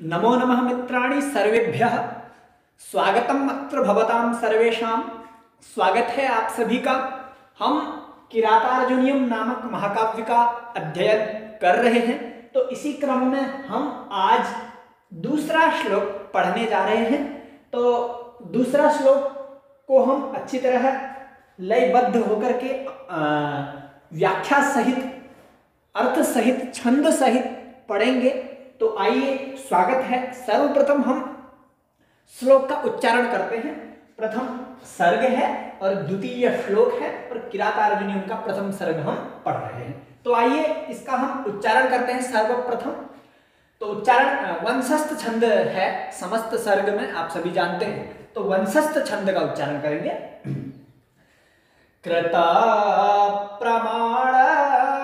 नमो नमः मित्राणि सर्वेभ्यः। स्वागतम अत्र भवतां सर्वेषां। स्वागत है आप सभी का। हम किरातार्जुनीयम नामक महाकाव्य का अध्ययन कर रहे हैं। तो इसी क्रम में हम आज दूसरा श्लोक पढ़ने जा रहे हैं। तो दूसरा श्लोक को हम अच्छी तरह लयबद्ध होकर के व्याख्या सहित, अर्थ सहित, छंद सहित पढ़ेंगे। तो आइए, स्वागत है। सर्वप्रथम हम श्लोक का उच्चारण करते हैं। प्रथम सर्ग है और द्वितीय श्लोक है और किरातार्जुनीयम का प्रथम सर्ग हम पढ़ रहे हैं। तो आइए इसका हम उच्चारण करते हैं सर्वप्रथम। तो उच्चारण वंशस्थ छंद है समस्त सर्ग में, आप सभी जानते हैं। तो वंशस्थ छंद का उच्चारण करेंगे। कृता प्रमाणस्य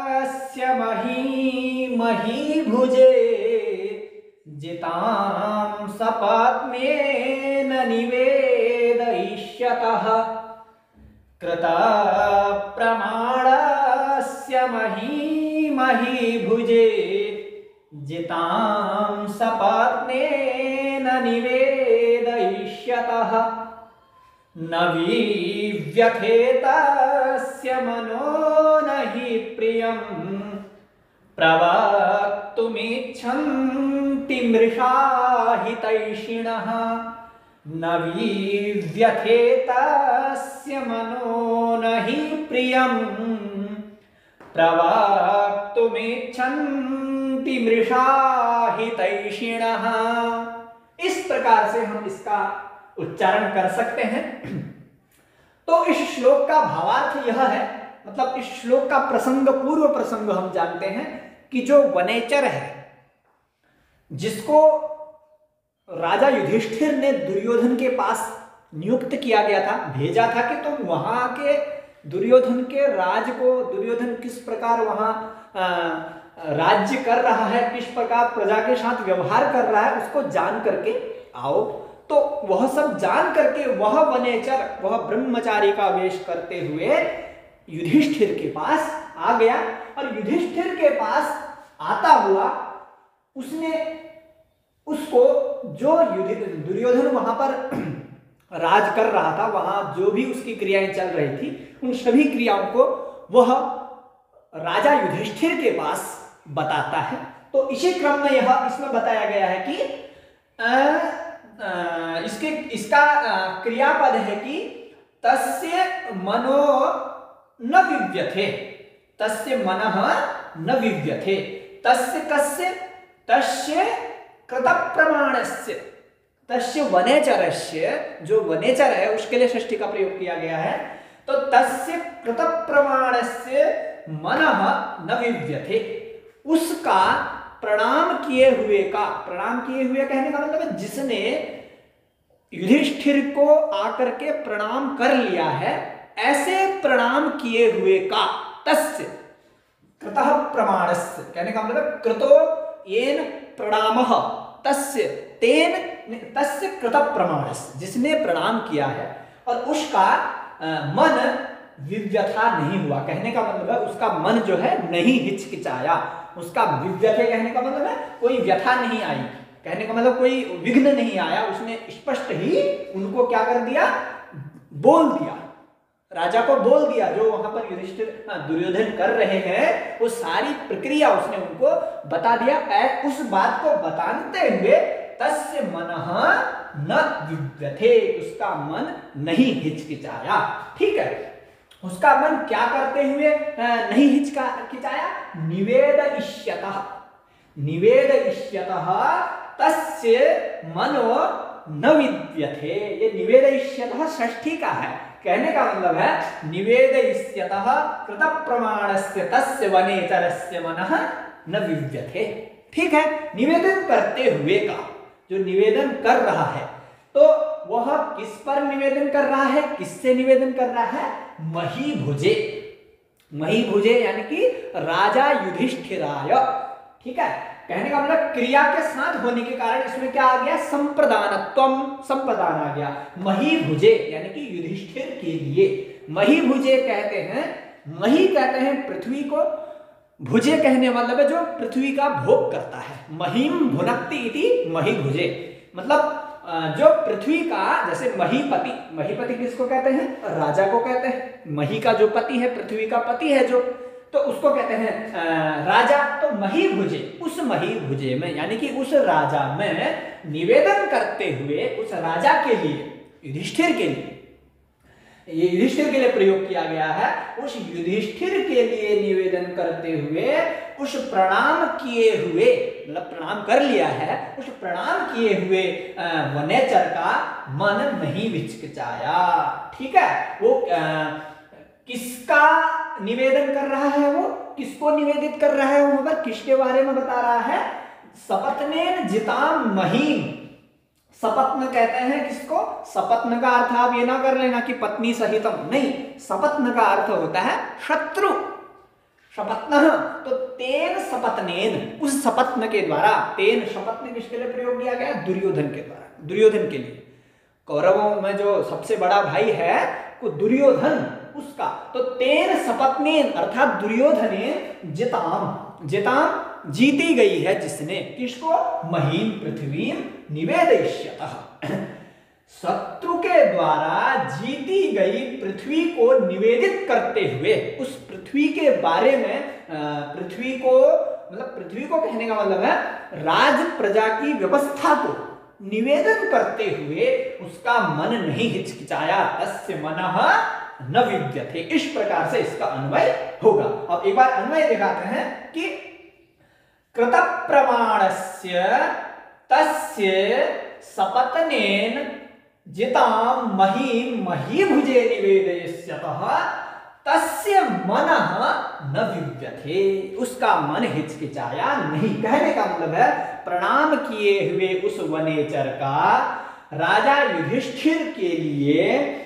मही भुजे जितां सपत्नेन निवेदयिष्यतः। कृता प्रमाणस्य मही भुजे जितां सपत्नेन निवेदयिष्यतः। न विव्यथेतस्य मनो न हि प्रियं प्रवक्तुमिच्छन्ति मृषा हितैषिणः। न विव्यथेतस्य मनो न हि प्रियं प्रवक्तुमिच्छन्ति मृषा हितैषिणः। इस प्रकार से हम इसका उच्चारण कर सकते हैं। तो इस श्लोक का भावार्थ यह है, मतलब इस श्लोक का प्रसंग, पूर्व प्रसंग हम जानते हैं कि जो वनेचर है, जिसको राजा युधिष्ठिर ने दुर्योधन के पास नियुक्त किया गया था, भेजा था कि तुम वहां के दुर्योधन के राज को, दुर्योधन किस प्रकार वहां राज्य कर रहा है, किस प्रकार प्रजा के साथ व्यवहार कर रहा है, उसको जान करके आओ। तो वह सब जान करके वह वनेचर, वह ब्रह्मचारी का वेश करते हुए युधिष्ठिर के पास आ गया। और युधिष्ठिर के पास आता हुआ उसने उसको, जो दुर्योधन वहां पर राज कर रहा था, वहां जो भी उसकी क्रियाएं चल रही थी, उन सभी क्रियाओं को वह राजा युधिष्ठिर के पास बताता है। तो इसी क्रम में यह इसमें बताया गया है कि इसका क्रियापद है कि तस्य मनो न विव्यथे। तस्य मनः न विव्यथे। तस्य कस्य? तस्य कृत प्रमाणस्य, तस्य वनेचरस्य, जो वनेचर है उसके लिए षष्ठी का प्रयोग किया गया है। तो तस्य कृत प्रमाणस्य मनः न विव्यथे, उसका प्रणाम किए हुए का, प्रणाम किए हुए कहने का मतलब है जिसने युधिष्ठिर को आकर के प्रणाम कर लिया है, ऐसे प्रणाम किए हुए का, तस्य कृतः प्रमाणस्य कहने का मतलब कृतो येन प्रणामः तस्य तेन तस्य कृत प्रमाणस्य, जिसने प्रणाम किया है और उसका मन विव्यथा नहीं हुआ। कहने का मतलब है उसका मन जो है नहीं हिचकिचाया। उसका विव्यथे कहने का मतलब है कोई व्यथा नहीं आई, कहने का मतलब कोई विघ्न नहीं आया। उसने स्पष्ट ही उनको क्या कर दिया, बोल दिया, राजा को बोल दिया। जो वहां पर युधिष्ठिर दुर्योधन कर रहे हैं वो सारी प्रक्रिया उसने उनको बता दिया। उस बात को बताते हुए तस्य मनः न विव्यथे, उसका मन नहीं हिचकिचाया। ठीक है, उसका मन क्या करते हुए नहीं हिचकिचाया? निवेदयिष्यतः, निवेदयिष्यतः तस्य मनो न विद्यते। ये निवेदयिष्यतः षष्ठी का है। कहने का मतलब है निवेदयिष्यतः कृत प्रमाणस्य तस्य वनेचरस्य मनः न विद्यते। ठीक है, निवेदन करते हुए का, जो निवेदन कर रहा है, तो वह किस पर निवेदन कर रहा है, किससे निवेदन कर रहा है? मही भुजे। मही भुजे यानी कि राजा युधिष्ठिराय। ठीक है, कहने का मतलब क्रिया के साथ होने के कारण इसमें क्या आ गया? संप्रदानत्वम, संप्रदान आ गया। मही भुजे यानी कि युधिष्ठिर के लिए। मही भुजे कहते हैं, मही कहते हैं पृथ्वी को, भुजे कहने मतलब है जो पृथ्वी का भोग करता है। महीम भुनक्ति इति मही भुजे, मतलब जो पृथ्वी का, जैसे महीपति, महीपति किसको कहते हैं? राजा को कहते हैं। मही का जो पति है, पृथ्वी का पति है जो, तो उसको कहते हैं राजा। तो मही भुजे, उस मही भुजे में यानी कि उस राजा में निवेदन करते हुए, उस राजा के लिए, युधिष्ठिर के लिए, ये युधिष्ठिर के लिए प्रयोग किया गया है। उस युधिष्ठिर के लिए निवेदन करते हुए, उस प्रणाम किए हुए, मतलब प्रणाम कर लिया है, उस प्रणाम किए हुए वनेचर का मन नहीं विचकिचाया। ठीक है, वो किसका निवेदन कर रहा है? वो किसको निवेदित कर रहा है? वहां पर किसके बारे में बता रहा है? सपत्नेन जिताम महीम। सपत्न कहते हैं किसको? सपत्न का अर्थ आप ये ना कर लेना कि पत्नी सहितम, नहीं, सपत्न का अर्थ होता है शत्रु। सपत्न, तो तेन सपत्नेन, उस सपत्न के द्वारा, तेन सपत्न किसके लिए प्रयोग किया गया? दुर्योधन के द्वारा, दुर्योधन के लिए। कौरवों में जो सबसे बड़ा भाई है वो दुर्योधन, उसका, तो तेन सपत्नेन अर्थात दुर्योधने जिताम, जिताम जीती गई है जिसने, किसको? महीम पृथ्वीम निवेदयिष्यतः, शत्रु के द्वारा जीती गई पृथ्वी को निवेदित करते हुए, उस पृथ्वी के बारे में, पृथ्वी को, मतलब पृथ्वी को कहने का मतलब है राज प्रजा की व्यवस्था को निवेदन करते हुए उसका मन नहीं हिचकिचाया। तस्य मनः न विद्यते, इस प्रकार से इसका अन्वय होगा। अब एक बार अन्वय दिखाते हैं कि कृत प्रमाणस्य तस्य सपत्नेन जिताम महीम महीभुजे निवेदयिष्यतः तस्य मनः न विद्यते, उसका मन हिचकिचाया नहीं। कहने का मतलब है प्रणाम किए हुए उस वनेचर का राजा युधिष्ठिर के लिए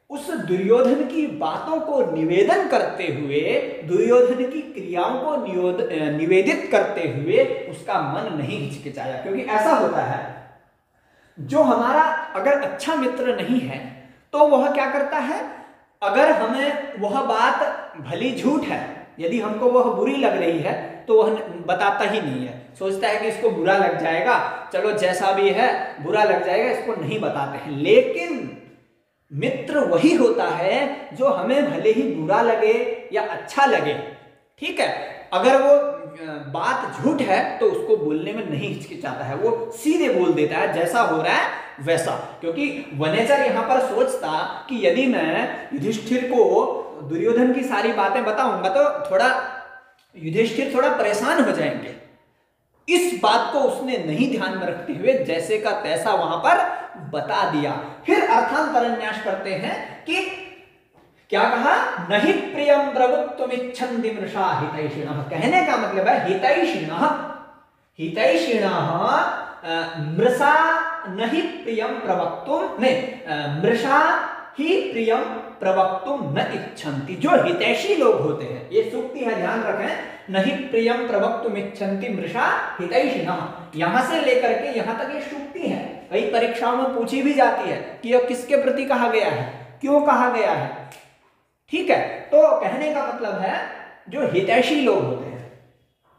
उस दुर्योधन की बातों को निवेदन करते हुए, दुर्योधन की क्रियाओं को निवेदित करते हुए उसका मन नहीं हिचकिचाया। क्योंकि ऐसा होता है, जो हमारा अगर अच्छा मित्र नहीं है तो वह क्या करता है, अगर हमें वह बात भली झूठ है, यदि हमको वह बुरी लग रही है तो वह बताता ही नहीं है, सोचता है कि इसको बुरा लग जाएगा, चलो जैसा भी है बुरा लग जाएगा, इसको नहीं बताते हैं। लेकिन मित्र वही होता है जो हमें भले ही बुरा लगे या अच्छा लगे, ठीक है, अगर वो बात झूठ है तो उसको बोलने में नहीं हिचकिचाता है, वो सीधे बोल देता है जैसा हो रहा है वैसा। क्योंकि वनेचर यहां पर सोचता कि यदि मैं युधिष्ठिर को दुर्योधन की सारी बातें बताऊंगा तो थोड़ा युधिष्ठिर थोड़ा परेशान हो जाएंगे। इस बात को उसने नहीं ध्यान में रखते हुए जैसे का तैसा वहां पर बता दिया। फिर अर्थांतरन्यास करते हैं कि क्या कहा, नहीं प्रियम प्रवक्तुमिच्छन्ति मृषा हितैषिणः। कहने का मतलब है हितैषिणः, हितैषिणः मृषा नहीं प्रियम प्रवक्तुम, नहीं मृषा ही प्रियम प्रवक्तुम न इच्छन्ति। जो हितैषी लोग होते हैं, ये सूक्ति है ध्यान रखें, नहीं प्रियम प्रवक्तुम इच्छन्ति मृषा हितैषिणः। यहां से लेकर के यहां तक ये सूक्ति है, कई परीक्षाओं में पूछी भी जाती है कि यह किसके प्रति कहा गया है, क्यों कहा गया है, ठीक है। तो कहने का मतलब है जो हितैषी लोग होते हैं,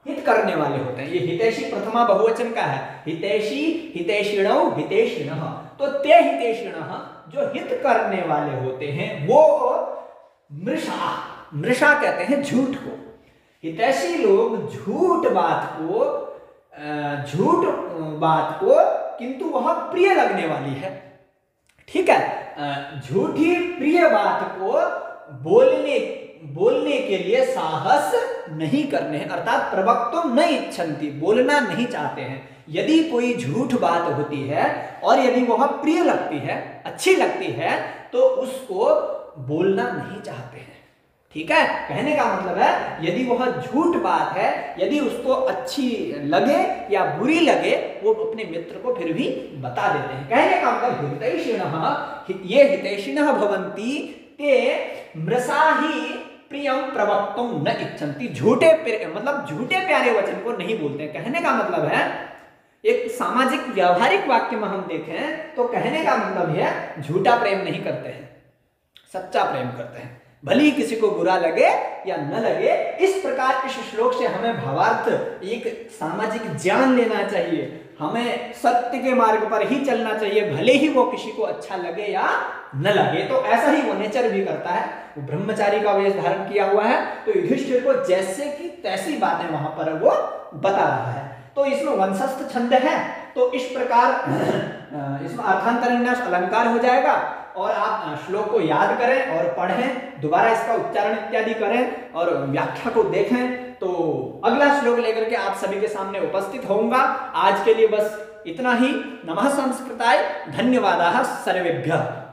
हित करने वाले होते हैं, ये हितैषी प्रथमा बहुवचन का है, हितैषी हितैषिणौ हितैषिणः, तो ते हितैषिणः जो हित करने वाले होते हैं वो मृषा, मृषा कहते हैं झूठ को। हितैषी लोग झूठ बात को किंतु वह प्रिय लगने वाली है, ठीक है, झूठी प्रिय बात को बोलने के लिए साहस नहीं करने हैं, अर्थात प्रवक्तुम न इच्छन्ति, बोलना नहीं चाहते हैं। यदि कोई झूठ बात होती है और यदि वह प्रिय लगती है, अच्छी लगती है, तो उसको बोलना नहीं चाहते हैं, ठीक है। कहने का मतलब है यदि वह झूठ बात है, यदि उसको अच्छी लगे या बुरी लगे, वो अपने मित्र को फिर भी बता देते हैं। कहने का मतलब हितैषिणः, ये हितैषिणः भवन्ति ते मृषा ही प्रियम प्रवक्तुम न इच्छन्ति, झूठे मतलब झूठे प्यारे वचन को नहीं बोलते। कहने का मतलब है एक सामाजिक व्यवहारिक वाक्य में हम देखें तो कहने का मतलब है झूठा प्रेम नहीं करते हैं, सच्चा प्रेम करते हैं। भले ही किसी को बुरा लगे या न लगे। इस प्रकार इस श्लोक से हमें भावार्थ, एक सामाजिक ज्ञान लेना चाहिए। हमें सत्य के मार्ग पर ही चलना चाहिए, भले ही वो किसी को अच्छा लगे या न लगे। तो ऐसा ही वो नेचर भी करता है, वो ब्रह्मचारी का वेश धारण किया हुआ है, तो युधिष्ठिर को जैसे की तैसी बातें वहां पर वो बता रहा है। तो इसमें वंशस्थ छंद है, तो इस प्रकार इसमें अर्थांतरन्यास अलंकार हो जाएगा। और आप श्लोक को याद करें और पढ़ें, दोबारा इसका उच्चारण इत्यादि करें और व्याख्या को देखें। तो अगला श्लोक लेकर के आप सभी के सामने उपस्थित होऊंगा। आज के लिए बस इतना ही। नमः संस्कृताय, धन्यवादाः सर्वेभ्यः।